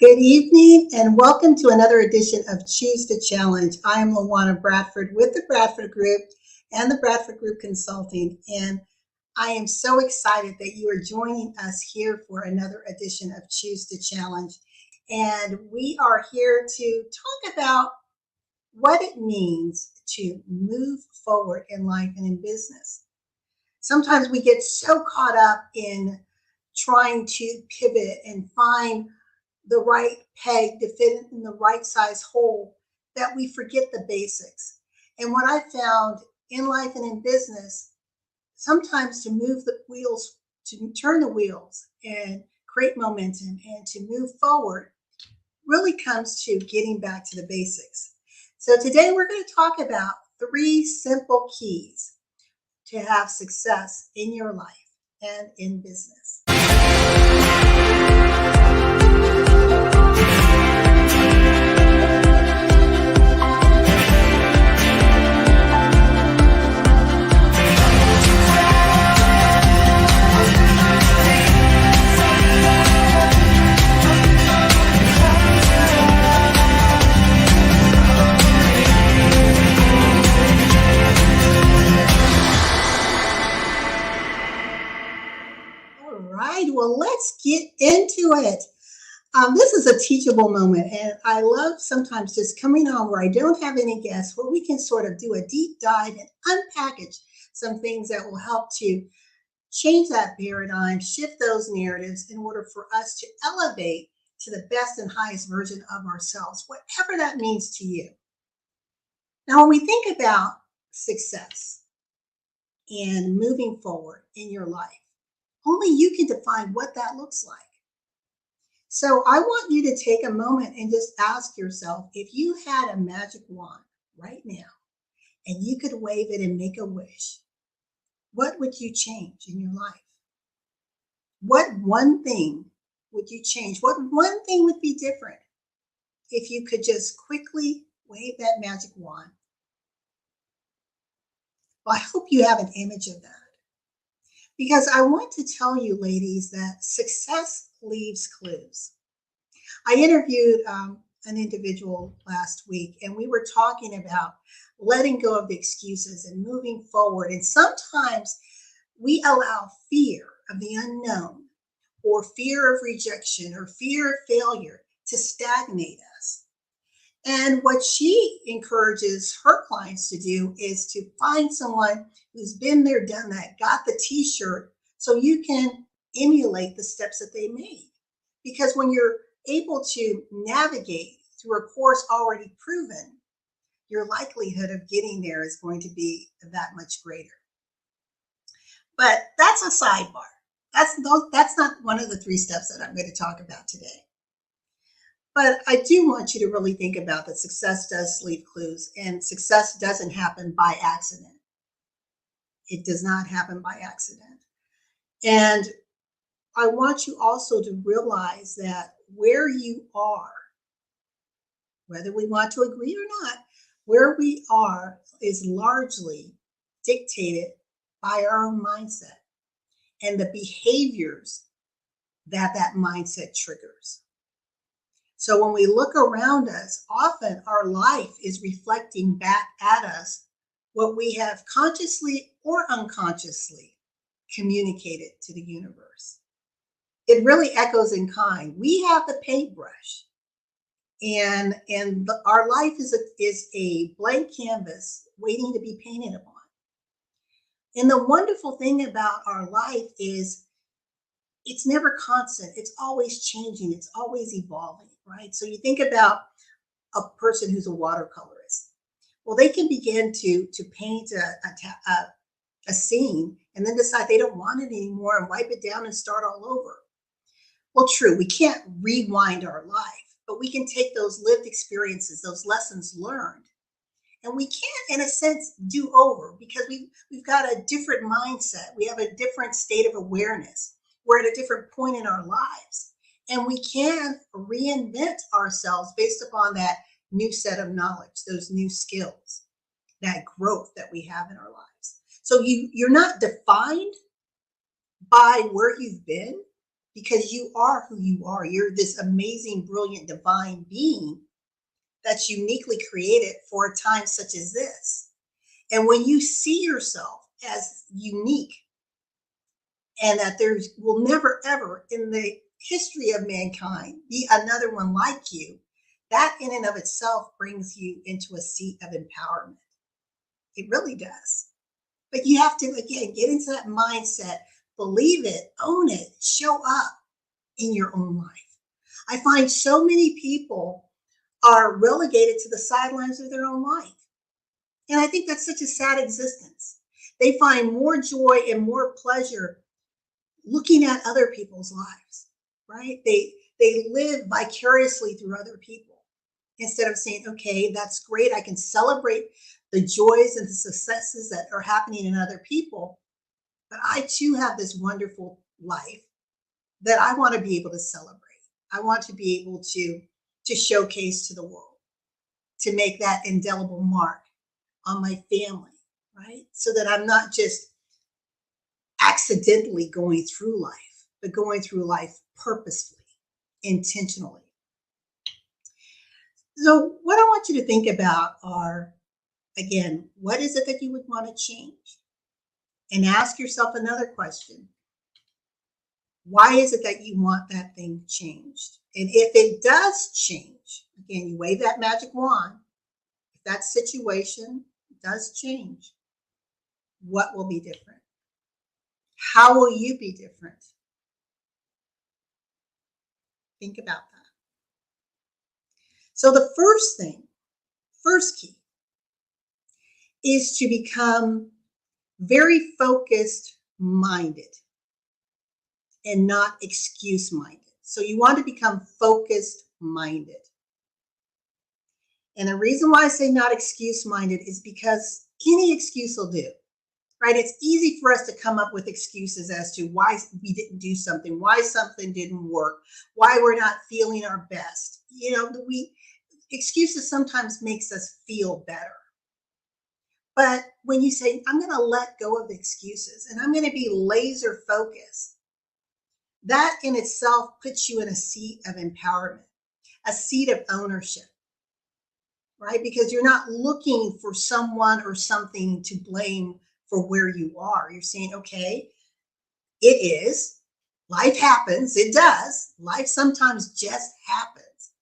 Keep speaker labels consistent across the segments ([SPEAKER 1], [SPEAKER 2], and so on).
[SPEAKER 1] Good evening and welcome to another edition of Choose to Challenge. I am LaWanna Bradford with the Bradford Group and the Bradford Group Consulting, and I am so excited that you are joining us here for another edition of Choose to Challenge. And we are here to talk about what it means to move forward in life and in business. Sometimes we get so caught up in trying to pivot and find the right peg to fit in the right size hole that we forget the basics. And what I found in life and in business, sometimes to move the wheels, to turn the wheels and create momentum and to move forward really comes to getting back to the basics. So today we're going to talk about 3 simple keys to have success in your life and in business. Well, let's get into it. This is a teachable moment, and I love sometimes just coming on where I don't have any guests, where we can sort of do a deep dive and unpackage some things that will help to change that paradigm, shift those narratives in order for us to elevate to the best and highest version of ourselves, whatever that means to you. Now, when we think about success and moving forward in your life, only you can define what that looks like. So I want you to take a moment and just ask yourself, if you had a magic wand right now and you could wave it and make a wish, what would you change in your life? What one thing would you change? What one thing would be different if you could just quickly wave that magic wand? Well, I hope you have an image of that. Because I want to tell you, ladies, that success leaves clues. I interviewed an individual last week, and we were talking about letting go of the excuses and moving forward. And sometimes we allow fear of the unknown, or fear of rejection, or fear of failure to stagnate us. And what she encourages her clients to do is to find someone who's been there, done that, got the t-shirt, so you can emulate the steps that they made. Because when you're able to navigate through a course already proven, your likelihood of getting there is going to be that much greater. But that's a sidebar. That's not one of the 3 steps that I'm going to talk about today. But I do want you to really think about that success does leave clues, and success doesn't happen by accident. It does not happen by accident. And I want you also to realize that where you are, whether we want to agree or not, where we are is largely dictated by our own mindset and the behaviors that mindset triggers. So when we look around us, often our life is reflecting back at us what we have consciously or unconsciously communicated to the universe. It really echoes in kind. We have the paintbrush, and our life is a blank canvas waiting to be painted upon. And the wonderful thing about our life is it's never constant. It's always changing. It's always evolving, right? So you think about a person who's a watercolorist. Well, they can begin to paint a scene and then decide they don't want it anymore and wipe it down and start all over. Well, true, we can't rewind our life, but we can take those lived experiences, those lessons learned, and we can, in a sense, do over, because we've got a different mindset. We have a different state of awareness. We're at a different point in our lives, and we can reinvent ourselves based upon that new set of knowledge, those new skills, that growth that we have in our lives. So you're not defined by where you've been, because you are who you are. You're this amazing, brilliant, divine being that's uniquely created for a time such as this. And when you see yourself as unique and that there will never, ever in the history of mankind be another one like you, that in and of itself brings you into a seat of empowerment. It really does. But you have to, again, get into that mindset, believe it, own it, show up in your own life. I find so many people are relegated to the sidelines of their own life. And I think that's such a sad existence. They find more joy and more pleasure looking at other people's lives, right? They live vicariously through other people instead of saying, okay, that's great. I can celebrate the joys and the successes that are happening in other people, but I too have this wonderful life that I want to be able to celebrate. I want to be able to showcase to the world, to make that indelible mark on my family, right? So that I'm not just accidentally going through life, but going through life purposefully, intentionally. So, what I want you to think about are, again, what is it that you would want to change? And ask yourself another question. Why is it that you want that thing changed? And if it does change, again, you wave that magic wand, if that situation does change, what will be different? How will you be different? Think about that. So the first key is to become very focused minded and not excuse minded. So you want to become focused minded. And the reason why I say not excuse minded is because any excuse will do, right? It's easy for us to come up with excuses as to why we didn't do something, why something didn't work, why we're not feeling our best. Excuses sometimes makes us feel better. But when you say, I'm going to let go of excuses and I'm going to be laser focused, that in itself puts you in a seat of empowerment, a seat of ownership, right? Because you're not looking for someone or something to blame for where you are. You're saying, okay, it is. Life happens. It does. Life sometimes just happens.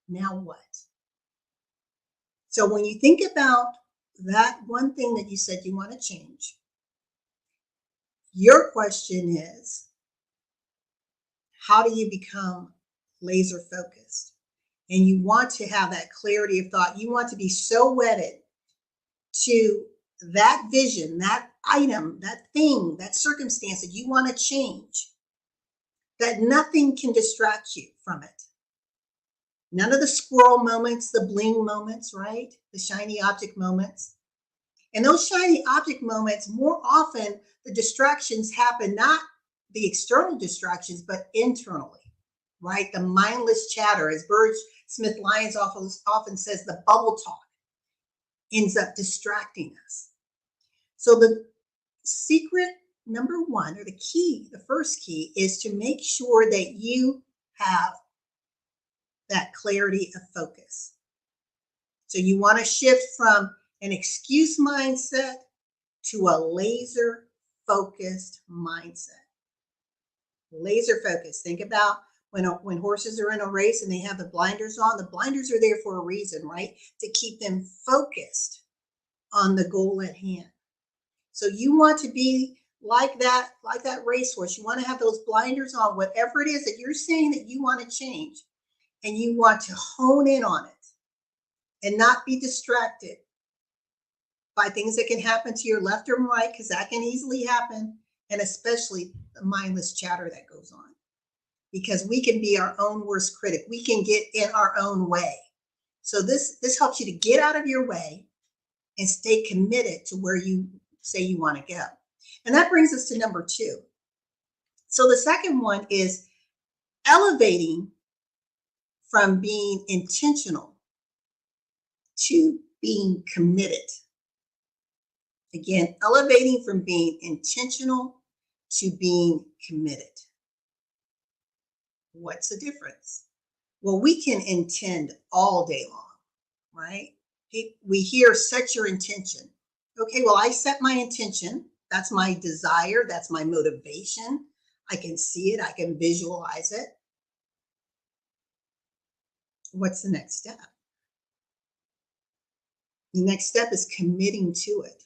[SPEAKER 1] Now what? So when you think about that one thing that you said you want to change, your question is, how do you become laser focused? And you want to have that clarity of thought. You want to be so wedded to that vision, that item, that thing, that circumstance that you want to change, that nothing can distract you from it. None of the squirrel moments, the bling moments, right? The shiny object moments. And those shiny object moments, more often, the distractions happen, not the external distractions, but internally, right? The mindless chatter, as Birch Smith Lyons often says, the bubble talk ends up distracting us. So the secret number one, or the key, the first key, is to make sure that you have that clarity of focus. So you want to shift from an excuse mindset to a laser focused mindset. Laser focused. Think about when horses are in a race and they have the blinders on. The blinders are there for a reason, right? To keep them focused on the goal at hand. So you want to be like that racehorse. You want to have those blinders on, whatever it is that you're saying that you want to change, and you want to hone in on it and not be distracted by things that can happen to your left or right, because that can easily happen, and especially the mindless chatter that goes on. Because we can be our own worst critic. We can get in our own way. So this helps you to get out of your way and stay committed to where you say you want to go. And that brings us to number 2. So the second one is elevating from being intentional to being committed. Again, elevating from being intentional to being committed. What's the difference? Well, we can intend all day long, right? We hear set your intention. Okay, well, I set my intention. That's my desire. That's my motivation. I can see it. I can visualize it. What's the next step? The next step is committing to it,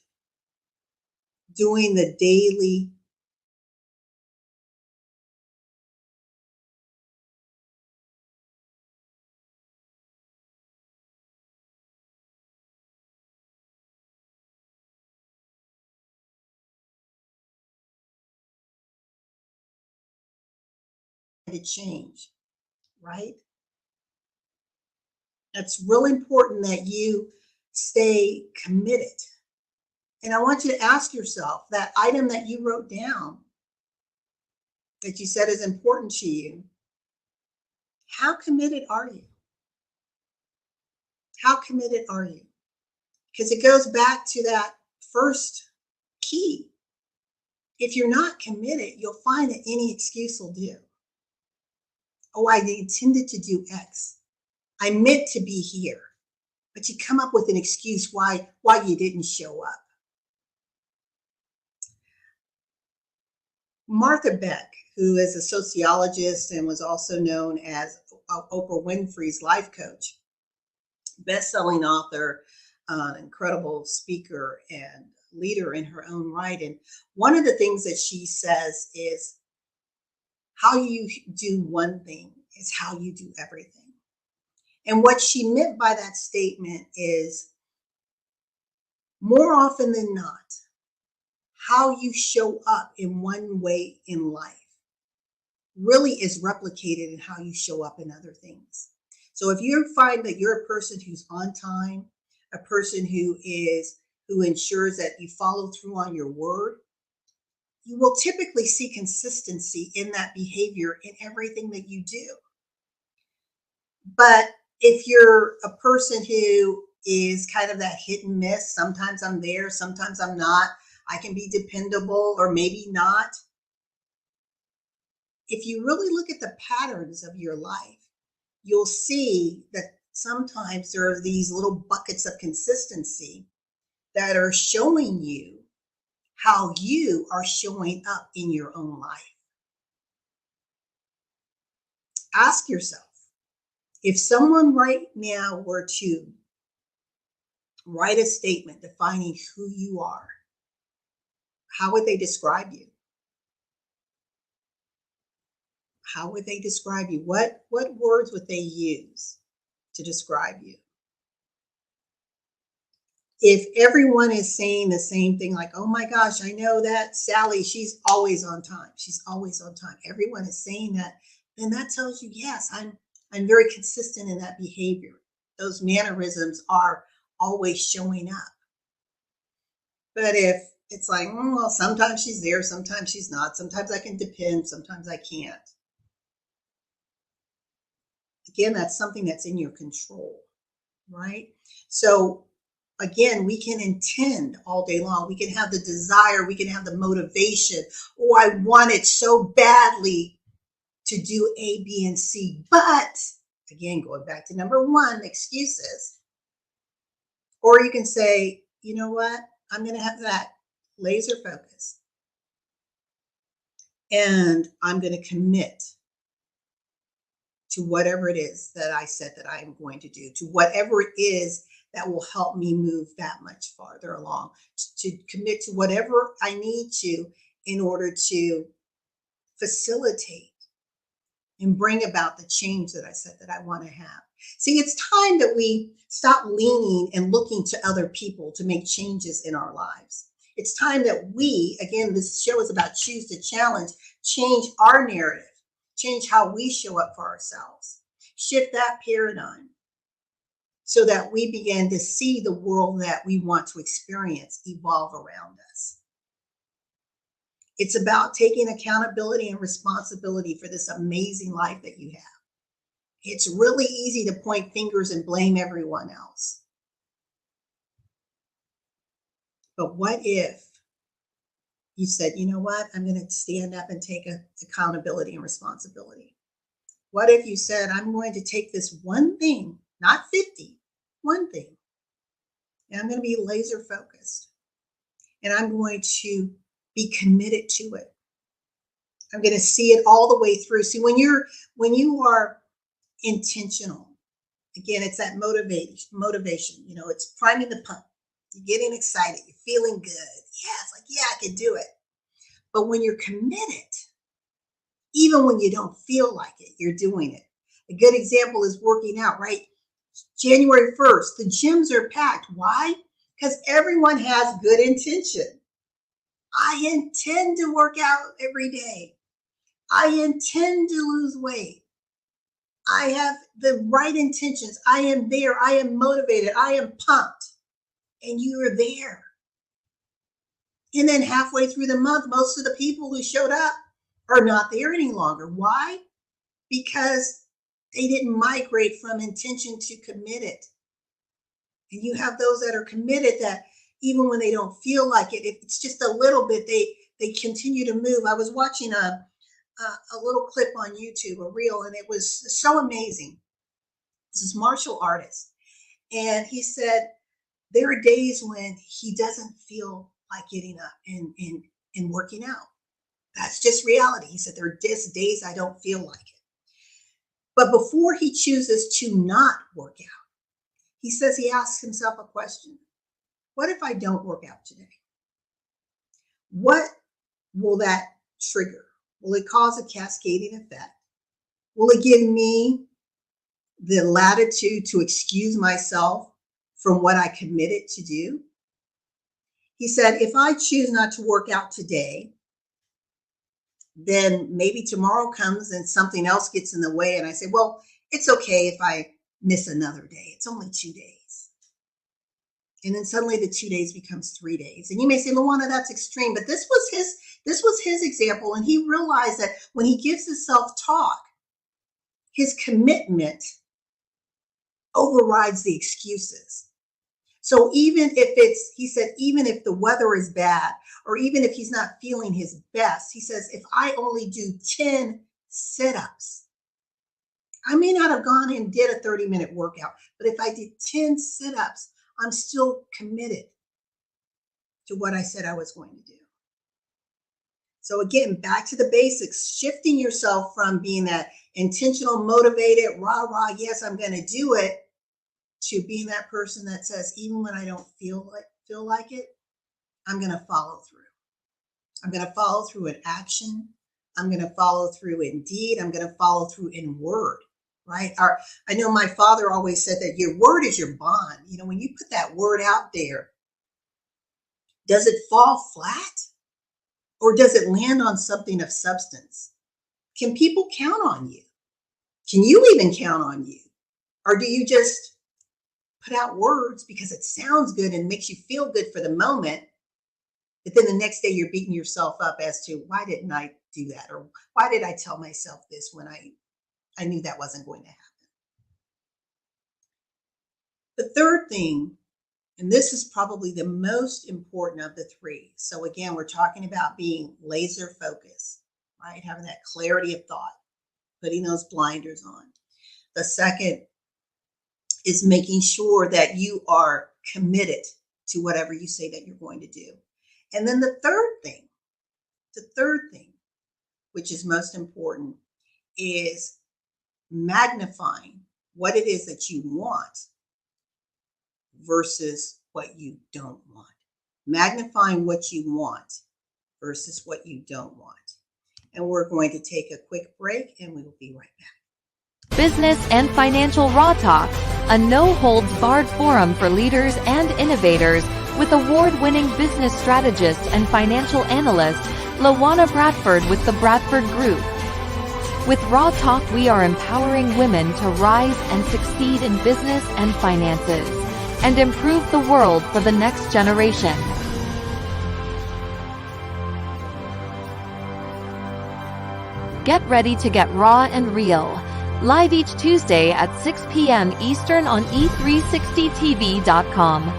[SPEAKER 1] doing the daily to change, right? It's really important that you stay committed. And I want you to ask yourself that item that you wrote down that you said is important to you, how committed are you? How committed are you? Because it goes back to that first key. If you're not committed, you'll find that any excuse will do. Oh, I intended to do X. I meant to be here. But you come up with an excuse why you didn't show up. Martha Beck, who is a sociologist and was also known as Oprah Winfrey's life coach, best-selling author, incredible speaker and leader in her own right. And one of the things that she says is how you do one thing is how you do everything. And what she meant by that statement is more often than not, how you show up in one way in life really is replicated in how you show up in other things. So if you find that you're a person who's on time, a person who ensures that you follow through on your word, you will typically see consistency in that behavior in everything that you do. But if you're a person who is kind of that hit and miss, sometimes I'm there, sometimes I'm not, I can be dependable or maybe not. If you really look at the patterns of your life, you'll see that sometimes there are these little buckets of consistency that are showing you how you are showing up in your own life. Ask yourself, if someone right now were to write a statement defining who you are, how would they describe you? How would they describe you? What words would they use to describe you? If everyone is saying the same thing, like, oh my gosh, I know that Sally, she's always on time. She's always on time. Everyone is saying that, then that tells you, yes, I'm very consistent in that behavior. Those mannerisms are always showing up. But if it's like, well, sometimes she's there, sometimes she's not, sometimes I can depend, sometimes I can't. Again, that's something that's in your control, right? So again, we can intend all day long. We can have the desire, we can have the motivation. Oh, I want it so badly to do A, B, and C. But again, going back to number one, excuses. Or you can say, you know what? I'm going to have that laser focus. And I'm going to commit to whatever it is that I said that I am going to do, to whatever it is that will help me move that much farther along, to commit to whatever I need to in order to facilitate and bring about the change that I said that I want to have. See, it's time that we stop leaning and looking to other people to make changes in our lives. It's time that we, again, this show is about choose to challenge, change our narrative, change how we show up for ourselves, shift that paradigm so that we begin to see the world that we want to experience evolve around us. It's about taking accountability and responsibility for this amazing life that you have. It's really easy to point fingers and blame everyone else. But what if you said, you know what, I'm going to stand up and take accountability and responsibility. What if you said, I'm going to take this one thing, not 50, one thing, and I'm going to be laser focused, and I'm going to be committed to it. I'm going to see it all the way through. See, when you are intentional, again, it's that motivation, it's priming the pump. You're getting excited, you're feeling good. Yeah, it's like, yeah, I can do it. But when you're committed, even when you don't feel like it, you're doing it. A good example is working out, right? January 1st, the gyms are packed. Why? Because everyone has good intention. I intend to work out every day. I intend to lose weight. I have the right intentions. I am there. I am motivated. I am pumped. And you are there. And then halfway through the month, most of the people who showed up are not there any longer. Why? Because they didn't migrate from intention to committed. And you have those that are committed that even when they don't feel like it, if it's just a little bit, they continue to move. I was watching a little clip on YouTube, a reel, and it was so amazing. This is martial artist. And he said there are days when he doesn't feel like getting up and working out. That's just reality. He said there are just days I don't feel like it. But before he chooses to not work out, he says he asks himself a question. What if I don't work out today? What will that trigger? Will it cause a cascading effect? Will it give me the latitude to excuse myself from what I committed to do? He said, if I choose not to work out today, then maybe tomorrow comes and something else gets in the way. And I say, well, it's okay if I miss another day. It's only 2 days. And then suddenly the 2 days becomes 3 days. And you may say, LaWanna, that's extreme. But this was his example. And he realized that when he gives his self-talk, his commitment overrides the excuses. So even if the weather is bad, or even if he's not feeling his best, he says, if I only do 10 sit-ups, I may not have gone and did a 30-minute workout, but if I did 10 sit-ups, I'm still committed to what I said I was going to do. So again, back to the basics, shifting yourself from being that intentional, motivated, rah, yes, I'm going to do it, to being that person that says, even when I don't feel like it, I'm going to follow through. I'm going to follow through in action. I'm going to follow through in deed. I'm going to follow through in word, right? I know my father always said that your word is your bond. When you put that word out there, does it fall flat or does it land on something of substance? Can people count on you? Can you even count on you? Or do you just put out words because it sounds good and makes you feel good for the moment, but then the next day you're beating yourself up as to why didn't I do that? Or why did I tell myself this when I knew that wasn't going to happen? The third thing, and this is probably the most important of the three. So again, we're talking about being laser focused, right? Having that clarity of thought, putting those blinders on. The second is making sure that you are committed to whatever you say that you're going to do. And then the third thing, which is most important, is magnifying what it is that you want versus what you don't want. Magnifying what you want versus what you don't want. And we're going to take a quick break and we will be right back.
[SPEAKER 2] Business and Financial Raw Talk, a no-holds-barred forum for leaders and innovators with award-winning business strategist and financial analyst, LaWanna Bradford with the Bradford Group. With Raw Talk, we are empowering women to rise and succeed in business and finances, and improve the world for the next generation. Get ready to get raw and real. Live each Tuesday at 6 p.m. Eastern on e360tv.com.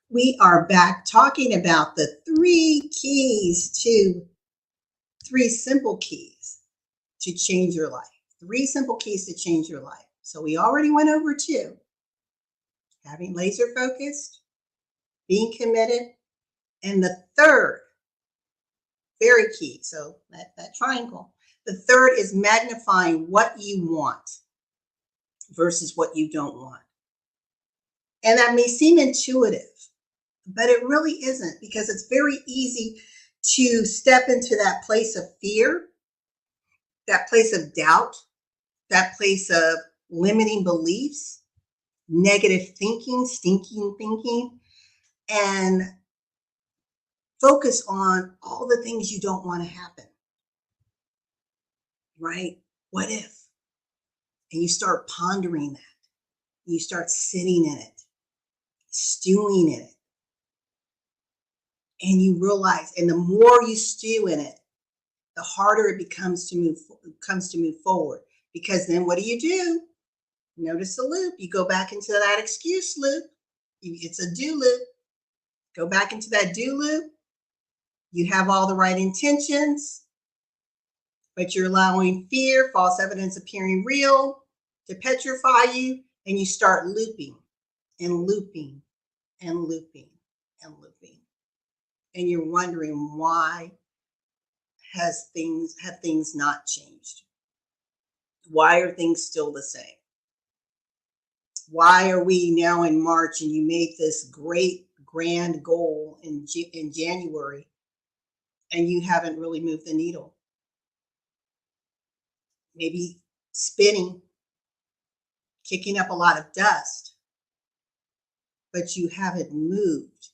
[SPEAKER 1] We are back talking about the 3 keys to 3 simple keys to change your life. 3 simple keys to change your life. So we already went over 2. Having laser focused, being committed, and the third, very key. So that triangle. The third is magnifying what you want versus what you don't want. And that may seem intuitive, but it really isn't, because it's very easy to step into that place of fear, that place of doubt, that place of limiting beliefs, negative thinking, stinking thinking, and focus on all the things you don't want to happen, right? What if? And you start pondering that. You start sitting in it, stewing in it. And you realize, and the more you stew in it, the harder it becomes to move forward. Because then what do? Notice the loop. You go back into that excuse loop. It's a do loop. Go back into that do loop. You have all the right intentions, but you're allowing fear, false evidence appearing real, to petrify you, and you start looping and looping and looping and looping. And you're wondering, why have things not changed? Why are things still the same? Why are we now in March and you made this great grand goal in January and you haven't really moved the needle? Maybe spinning, kicking up a lot of dust, but you haven't moved.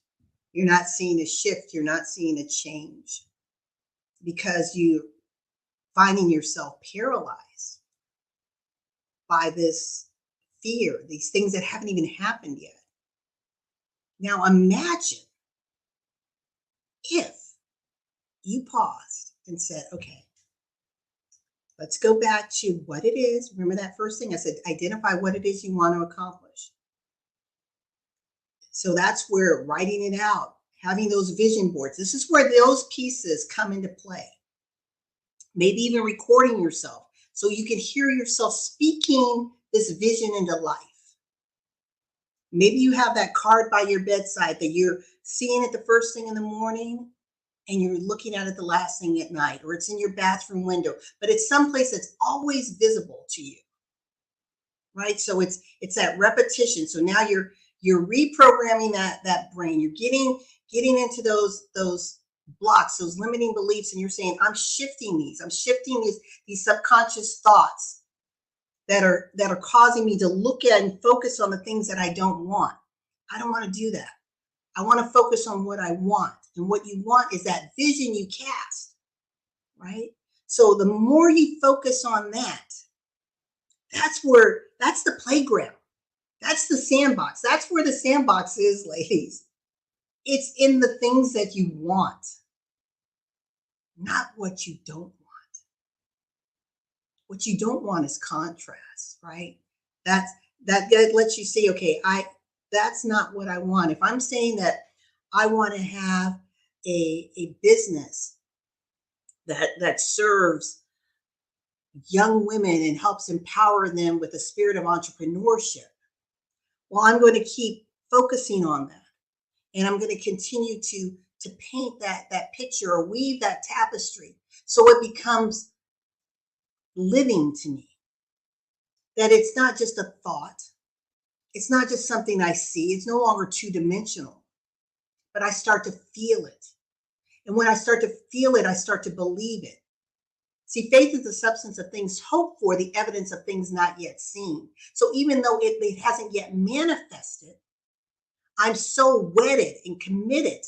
[SPEAKER 1] You're not seeing a shift. You're not seeing a change because you're finding yourself paralyzed by this fear, these things that haven't even happened yet. Now imagine if you paused and said, okay, let's go back to what it is. Remember that first thing I said, identify what it is you want to accomplish. So that's where writing it out, having those vision boards, this is where those pieces come into play. Maybe even recording yourself so you can hear yourself speaking this vision into life. Maybe you have that card by your bedside that you're seeing it the first thing in the morning and you're looking at it the last thing at night, or it's in your bathroom window, but it's someplace that's always visible to you, right? So it's that repetition. So now you're reprogramming that brain. You're getting into those blocks, those limiting beliefs, and you're saying, I'm shifting these subconscious thoughts that are causing me to look at and focus on the things that I don't want. I don't want to do that. I want to focus on what I want. And what you want is that vision you cast, right? So the more you focus on that, that's the playground. That's the sandbox. That's where the sandbox is, ladies. It's in the things that you want, not what you don't want. What you don't want is contrast, right? That lets you see, okay, that's not what I want. If I'm saying that I want to have a business that serves young women and helps empower them with a spirit of entrepreneurship, well, I'm going to keep focusing on that. And I'm going to continue to paint that picture or weave that tapestry so it becomes living to me. That it's not just a thought. It's not just something I see. It's no longer two-dimensional, but I start to feel it. And when I start to feel it, I start to believe it. See, faith is the substance of things hoped for, the evidence of things not yet seen. So even though it hasn't yet manifested, I'm so wedded and committed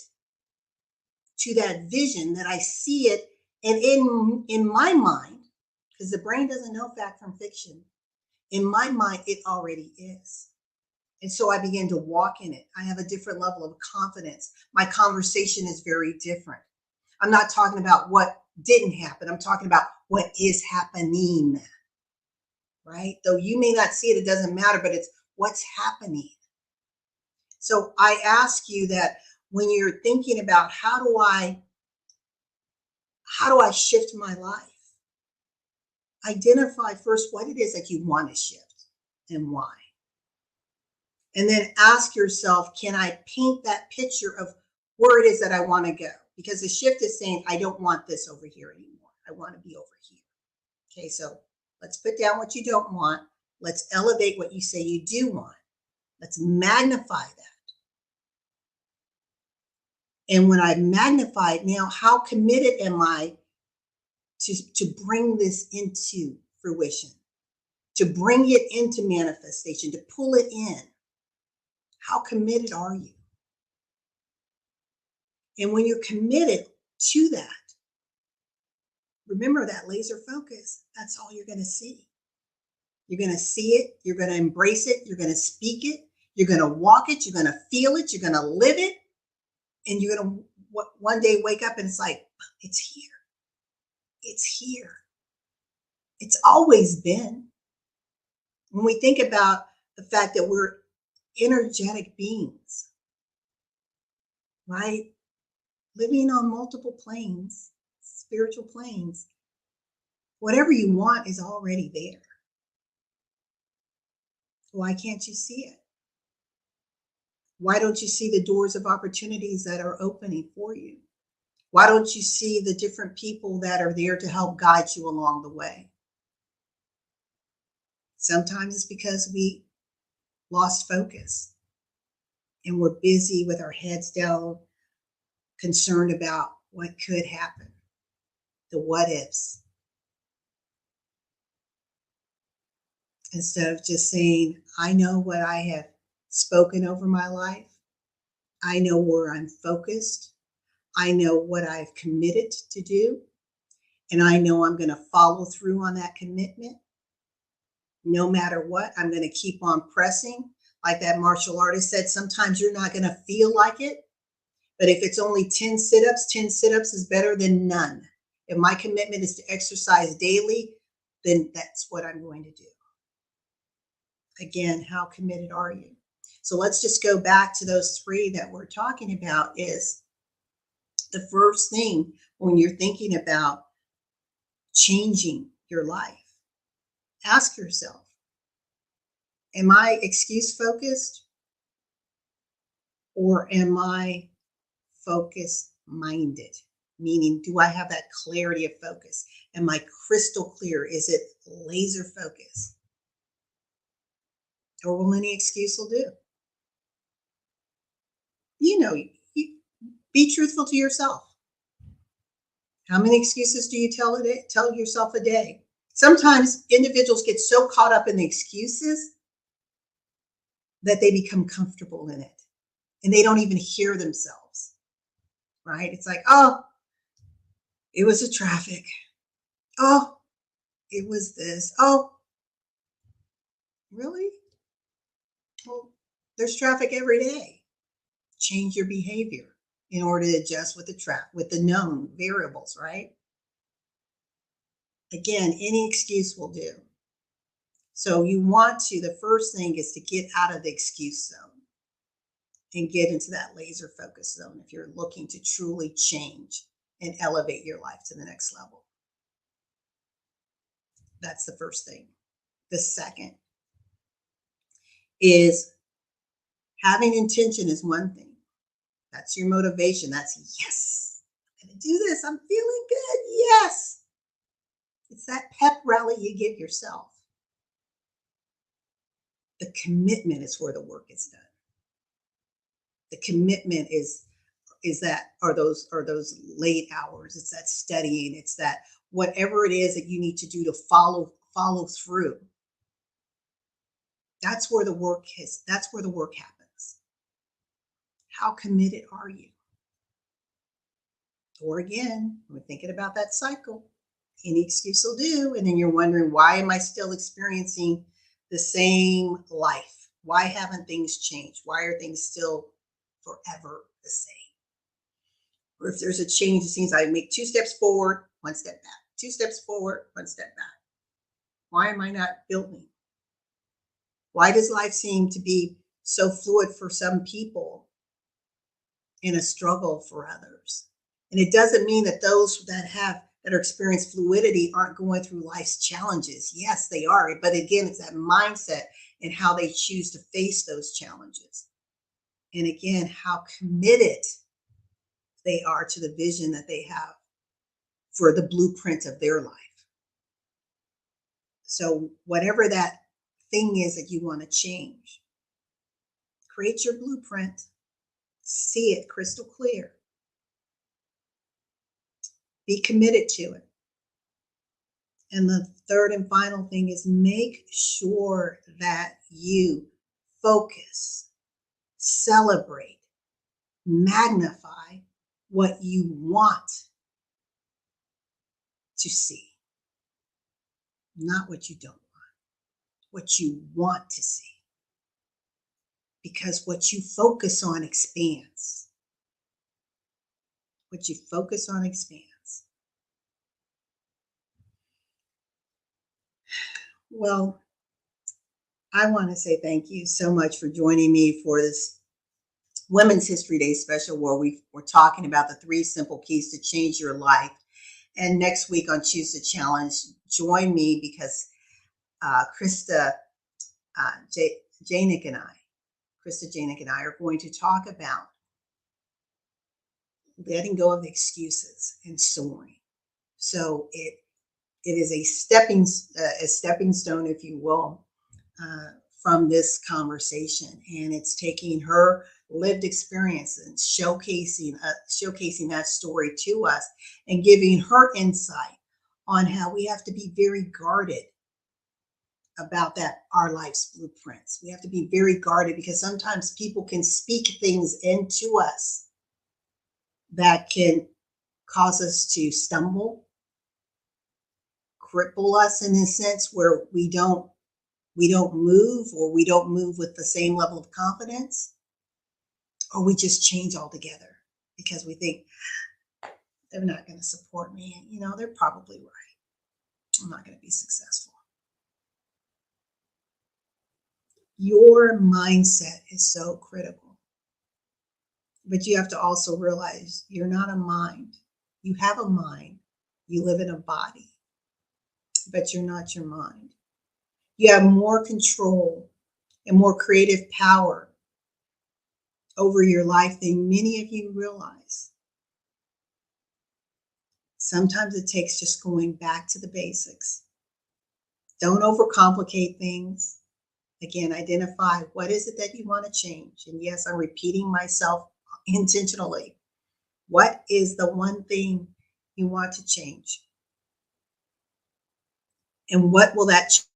[SPEAKER 1] to that vision that I see it. And in my mind, because the brain doesn't know fact from fiction, in my mind, it already is. And so I begin to walk in it. I have a different level of confidence. My conversation is very different. I'm not talking about what didn't happen. I'm talking about what is happening, right? Though you may not see it, it doesn't matter, but it's what's happening. So I ask you that when you're thinking about how do I How do I shift my life? Identify first what it is that you want to shift and why. And then ask yourself, can I paint that picture of where it is that I want to go? Because the shift is saying, I don't want this over here anymore. I want to be over here. Okay, so let's put down what you don't want. Let's elevate what you say you do want. Let's magnify that. And when I magnify it, now how committed am I to bring this into fruition, to bring it into manifestation, to pull it in? How committed are you? And when you're committed to that, remember that laser focus, that's all you're going to see. You're going to see it. You're going to embrace it. You're going to speak it. You're going to walk it. You're going to feel it. You're going to live it. And you're going to one day wake up and it's like, it's here. It's here. It's always been. When we think about the fact that we're energetic beings, right? Living on multiple planes, spiritual planes, whatever you want is already there. Why can't you see it? Why don't you see the doors of opportunities that are opening for you? Why don't you see the different people that are there to help guide you along the way? Sometimes it's because we lost focus and we're busy with our heads down, concerned about what could happen, the what ifs. Instead of just saying, I know what I have spoken over my life. I know where I'm focused. I know what I've committed to do. And I know I'm going to follow through on that commitment. No matter what, I'm going to keep on pressing. Like that martial artist said, sometimes you're not going to feel like it. But if it's only 10 sit-ups is better than none. If my commitment is to exercise daily, then that's what I'm going to do. Again, how committed are you? So let's just go back to those three that we're talking about. Is the first thing when you're thinking about changing your life, ask yourself, am I excuse focused or am I focus minded? Meaning, do I have that clarity of focus? Am I crystal clear? Is it laser focus? Or will any excuse will do? You know, be truthful to yourself. How many excuses do you tell yourself a day? Sometimes individuals get so caught up in the excuses that they become comfortable in it and they don't even hear themselves, right? It's like, oh, it was the traffic. Oh, it was this. Oh, really? Well, there's traffic every day. Change your behavior in order to adjust with the known variables, right? Again, any excuse will do. So the first thing is to get out of the excuse zone and get into that laser focus zone if you're looking to truly change and elevate your life to the next level. That's the first thing. The second is having intention is one thing. That's your motivation. That's, yes, I'm going to do this. I'm feeling good. Yes. It's that pep rally you give yourself. The commitment is where the work is done. The commitment are those late hours. It's that studying. It's that whatever it is that you need to do to follow through. That's where the work is. That's where the work happens. How committed are you? Or again, we're thinking about that cycle. Any excuse will do. And then you're wondering, why am I still experiencing the same life? Why haven't things changed? Why are things still forever the same? Or if there's a change, it seems I make 2 steps forward, 1 step back. 2 steps forward, 1 step back. Why am I not building? Why does life seem to be so fluid for some people and a struggle for others? And it doesn't mean that those that are experiencing fluidity aren't going through life's challenges. Yes, they are. But again, it's that mindset and how they choose to face those challenges. And again, how committed they are to the vision that they have for the blueprint of their life. So whatever that thing is that you want to change, create your blueprint, see it crystal clear, be committed to it. And the third and final thing is make sure that you focus, celebrate, magnify what you want to see. Not what you don't want, what you want to see. Because what you focus on expands. What you focus on expands. Well, I want to say thank you so much for joining me for this Women's History Day special where we're talking about the 3 simple keys to change your life. And next week on Choose the Challenge, join me because Krista Janik and I are going to talk about letting go of excuses and soaring. So it is a stepping stone, if you will, from this conversation, and it's taking her lived experience and showcasing that story to us and giving her insight on how we have to be very guarded about our life's blueprints. We have to be very guarded because sometimes people can speak things into us that can cause us to stumble, cripple us in a sense where we don't move, or we don't move with the same level of confidence, or we just change altogether because we think they're not going to support me. And, they're probably right. I'm not going to be successful. Your mindset is so critical. But you have to also realize you're not a mind. You have a mind. You live in a body. But you're not your mind. You have more control and more creative power over your life than many of you realize. Sometimes it takes just going back to the basics. Don't overcomplicate things. Again, identify what is it that you want to change. And yes, I'm repeating myself intentionally. What is the one thing you want to change? And what will that change?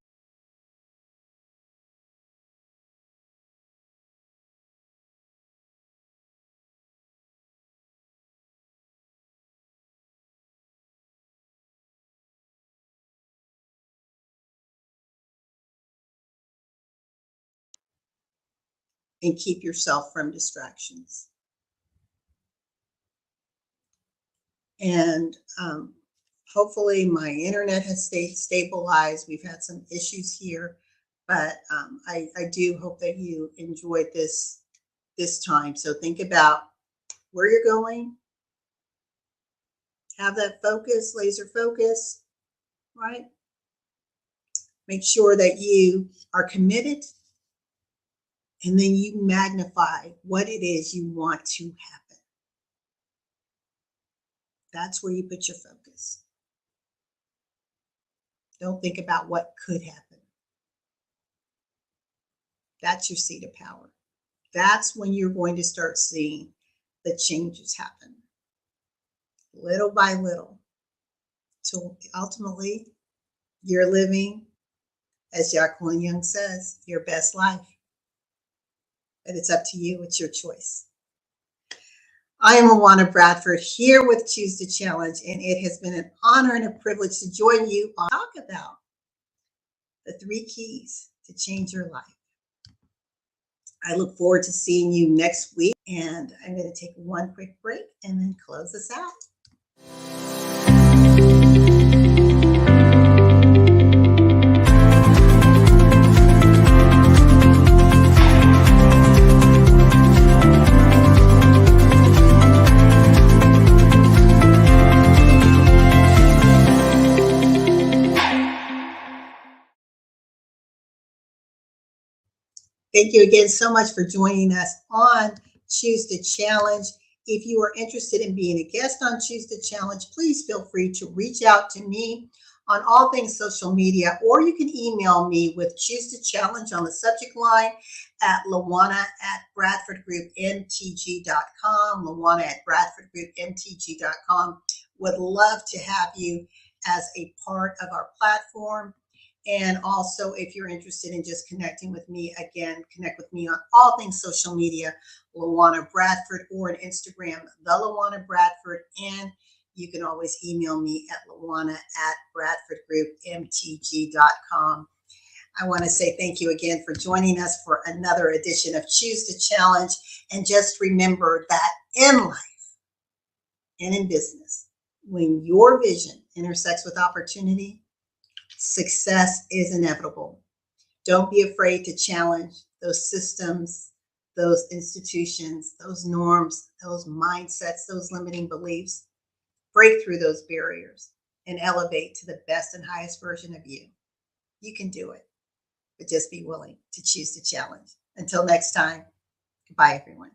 [SPEAKER 1] And keep yourself from distractions. And hopefully my internet has stayed stabilized. We've had some issues here, but I do hope that you enjoyed this time. So think about where you're going. Have that focus, laser focus, right? Make sure that you are committed. And then you magnify what it is you want to happen. That's where you put your focus. Don't think about what could happen. That's your seat of power. That's when you're going to start seeing the changes happen. Little by little. Till ultimately, you're living, as Jacqueline Young says, your best life. But it's up to you. It's your choice. I am LaWanna Bradford here with Choose the Challenge, and it has been an honor and a privilege to join you on talk about the 3 keys to change your life. I look forward to seeing you next week, and I'm going to take one quick break and then close us out. Thank you again so much for joining us on Choose to Challenge. If you are interested in being a guest on Choose to Challenge, please feel free to reach out to me on all things social media, or you can email me with Choose to Challenge on the subject line at LaWanna@BradfordGroupMTG.com, LaWanna@BradfordGroupMTG.com. Would love to have you as a part of our platform. And also, if you're interested in just connecting with me, again, connect with me on all things social media, LaWanna Bradford, or on Instagram, the LaWanna Bradford. And you can always email me at LaWanna@BradfordGroupMTG.com. I want to say thank you again for joining us for another edition of Choose to Challenge. And just remember that in life and in business, when your vision intersects with opportunity, success is inevitable. Don't be afraid to challenge those systems, those institutions, those norms, those mindsets, those limiting beliefs. Break through those barriers and elevate to the best and highest version of you. You can do it, but just be willing to choose to challenge. Until next time, goodbye, everyone.